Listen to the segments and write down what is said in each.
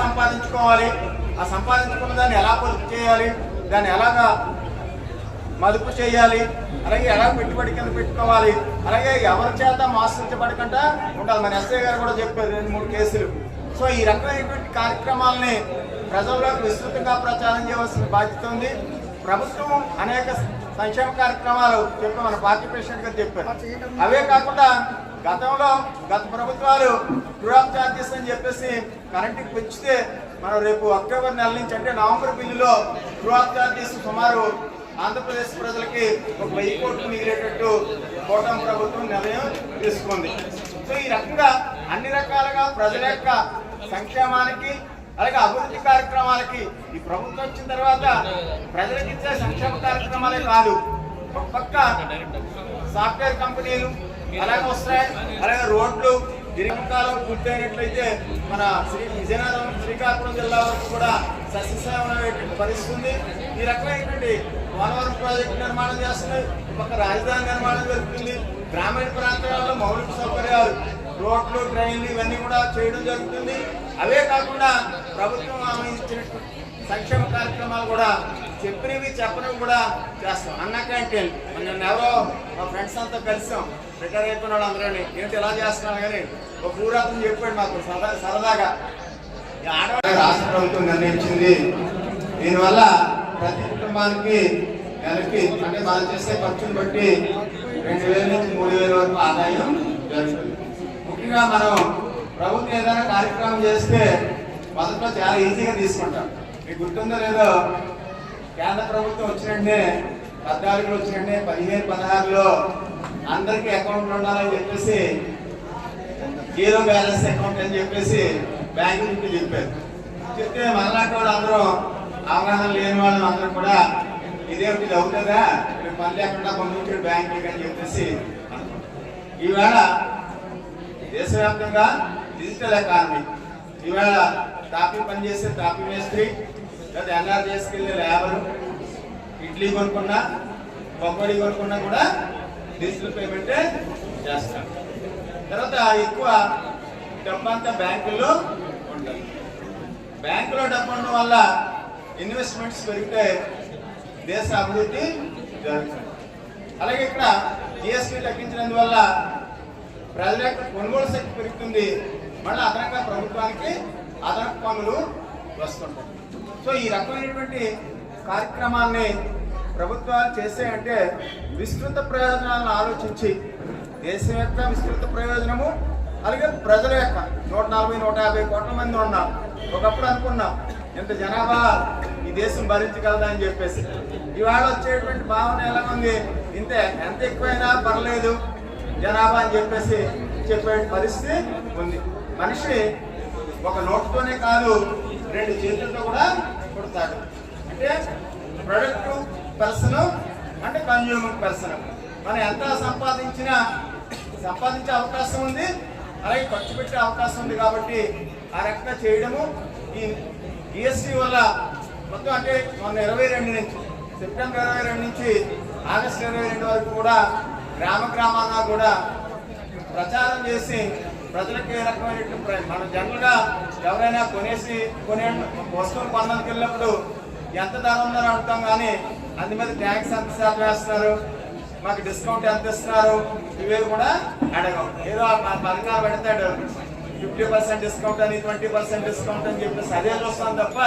సంపాదించుకోవాలి, ఆ సంపాదించుకున్న దాన్ని ఎలా పొదుపు చేయాలి, దాన్ని ఎలాగా మదుపు చేయాలి, అలాగే ఎలా పెట్టుబడి కింద పెట్టుకోవాలి, అలాగే ఎవరి చేత మోసరించబడకుండా ఉండాలి. మన ఎస్ఐ గారు కూడా చెప్పారు 2-3 కేసులు. సో ఈ రకమైనటువంటి కార్యక్రమాలని ప్రజల్లోకి విస్తృతంగా ప్రచారం చేయవలసిన బాధ్యత ఉంది. ప్రభుత్వం అనేక సంక్షేమ కార్యక్రమాలు చెప్పి మన పార్టీ ప్రెసిడెంట్ గారు చెప్పారు. అవే కాకుండా గత ప్రభుత్వాలు ట్రూ అప్ ఛార్జెస్ అని చెప్పేసి కరెంటుకి పెంచితే మనం రేపు అక్టోబర్ నెల నుంచి అంటే నవంబర్ బిల్లులో ట్రూ అప్ ఛార్జెస్ సుమారు ఆంధ్రప్రదేశ్ ప్రజలకి 1000 కోట్లు మిగిలేటట్టు కూటమి ప్రభుత్వం నిర్ణయం తీసుకుంది. సో ఈ రకంగా అన్ని రకాలుగా ప్రజల యొక్క సంక్షేమానికి అలాగే అభివృద్ధి కార్యక్రమాలకి ఈ ప్రభుత్వం వచ్చిన తర్వాత ప్రజలకు ఇచ్చే సంక్షేమ కార్యక్రమాలే కాదు, ఒక పక్క సాఫ్ట్వేర్ కంపెనీలు అలాగే వస్తాయి, అలాగే రోడ్లు దీర్ఘకాలం పూర్తయినట్లయితే మన విజయనగరం శ్రీకాకుళం జిల్లా వరకు కూడా సస్యశ్యామలమైనటువంటి పరిస్థితి ఉంది. ఈ రకమైనటువంటి పోలవరం ప్రాజెక్టు నిర్మాణం చేస్తుంది, ఒక రాజధాని నిర్మాణం జరుగుతుంది. గ్రామీణ ప్రాంతాలలో మౌలిక సౌకర్యాలు రోడ్లు ట్రైన్లు ఇవన్నీ కూడా చేయడం జరుగుతుంది. అవే కాకుండా ప్రభుత్వం ఇచ్చిన సంక్షేమ కార్యక్రమాలు కూడా చెప్పినవి చెప్పనివి కూడా చేస్తాం. అన్న క్యాంటీన్ నన్ను ఎవరో మా ఫ్రెండ్స్ అంతా కలిసాం, రిటైర్ అయిపోయిన వాళ్ళు అందరూ ఏంటి ఎలా చేస్తున్నాను కానీ ఒక ఊరాత్రం చెప్పాడు మాకు సరదాగా. ఆడవాళ్ళ రాష్ట్ర ప్రభుత్వం నిర్ణయించింది, దీనివల్ల ప్రతి కుటుంబానికి నెలకి అంటే మనం చేసే ఖర్చును బట్టి 2000 నుంచి 3000 వరకు ఆదాయం జరుగుతుంది. ముఖ్యంగా మనం ప్రభుత్వం ఏదైనా కార్యక్రమం చేస్తే మొదట్లో చాలా ఈజీగా తీసుకుంటాం. మీకు గుర్తుందో లేదో, కేంద్ర ప్రభుత్వం వచ్చినట్టే 14లో వచ్చినట్టే 15-16లో అందరికీ అకౌంట్లు ఉండాలని చెప్పేసి జీరో బ్యాలెన్స్ అకౌంట్ అని చెప్పేసి బ్యాంకు నుంచి చెప్పారు. చెప్తే మనలాంటి వాళ్ళు అందరూ అవగాహన లేని వాళ్ళు అందరూ కూడా ఇదేమిటి ఇది అవుతుందా, మీరు పని లేకుండా పంపించాడు బ్యాంకుకి అని చెప్పేసి ఈవేళ దేశవ్యాప్తంగా డిజిటల్ ఎకానమీ, ఈవేళ టాపీ పనిచేసే టాపీ మేస్త్రి లేదా ఎన్ఆర్జీఎస్కి వెళ్ళే లేబరు ఇడ్లీ కొనుక్కున్నా పకోడీ కొనుక్కున్నా కూడా డిజిటల్ పేమెంటే చేస్తాం. తర్వాత ఎక్కువ డబ్బంతా బ్యాంకుల్లో ఉంటుంది. బ్యాంకులో డబ్బు ఉండడం వల్ల ఇన్వెస్ట్మెంట్స్ పెరిగితే దేశ అభివృద్ధి జరుగుతుంది. అలాగే ఇక్కడ జిఎస్టీ తగ్గించినందువల్ల ప్రజల యొక్క కొనుగోలు శక్తి పెరుగుతుంది, మళ్ళీ అదనంగా ప్రభుత్వానికి అదనపు పనులు వస్తుంటాయి. సో ఈ రకమైనటువంటి కార్యక్రమాన్ని ప్రభుత్వాలు చేసాయంటే విస్తృత ప్రయోజనాలను ఆలోచించి దేశం యొక్క విస్తృత ప్రయోజనము అలాగే ప్రజల యొక్క 140-150 కోట్ల మంది ఉన్నాం. ఒకప్పుడు అనుకున్నాం ఎంత జనాభా ఈ దేశం భరించగలదని చెప్పేసి. ఇవాళ వచ్చేటువంటి భావన ఎలా ఉంది, ఇంతే ఎంత ఎక్కువైనా పర్లేదు జనాభా అని చెప్పేసి చెప్పే పరిస్థితి ఉంది. మనిషి ఒక నోటుతోనే కాదు 2 చేతులతో కూడా పుడతాడు. అంటే ప్రొడక్టివ్ పర్సన్ అంటే కన్జ్యూమర్ పర్సన్. మనం ఎంత సంపాదించే అవకాశం ఉంది, అలాగే ఖర్చు పెట్టే అవకాశం ఉంది. కాబట్టి ఆ రకంగా చేయడము ఈ జిఎస్టీ వల్ల మొత్తం అంటే మొన్న 22 నుంచి సెప్టెంబర్ 22 నుంచి ఆగస్టు 22 వరకు కూడా గ్రామాల్లో కూడా ప్రచారం చేసి ప్రజలకు ఏ రకమైనటువంటి మనం జనరల్గా ఎవరైనా కొనే వస్తువులు కొనడానికి వెళ్ళినప్పుడు ఎంత ధర ఉందని అడుగుతాం, కానీ అందు మీద ట్యాక్స్ ఎంత శాతం వేస్తున్నారు, మాకు డిస్కౌంట్ ఎంత ఇస్తున్నారు, ఇవే కూడా అడగం. ఏదో మా పథకాలు పెడతాడు 50% డిస్కౌంట్ అని 20% డిస్కౌంట్ అని చెప్పేసి అదే చూస్తాం తప్ప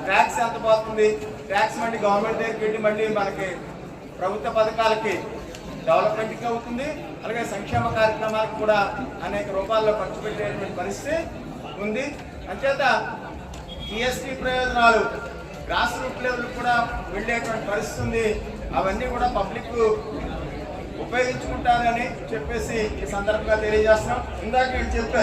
ట్యాక్స్ ఎంత పోతుంది, ట్యాక్స్ మళ్ళీ గవర్నమెంట్ దగ్గరికి వెళ్ళి మళ్ళీ మనకి ప్రభుత్వ పథకాలకి డెవలప్మెంట్కి అవుతుంది, అలాగే సంక్షేమ కార్యక్రమాలకు కూడా అనేక రూపాల్లో ఖర్చు పెట్టేటువంటి పరిస్థితి ఉంది. అంచేత జిఎస్టీ ప్రయోజనాలు గ్రాస్ రూట్ లెవెల్ కూడా వెళ్ళేటువంటి పరిస్థితి ఉంది. అవన్నీ కూడా పబ్లిక్ ఉపయోగించుకుంటారని చెప్పేసి ఈ సందర్భంగా తెలియజేస్తున్నాం. ఇందాక వీళ్ళు చెప్పారు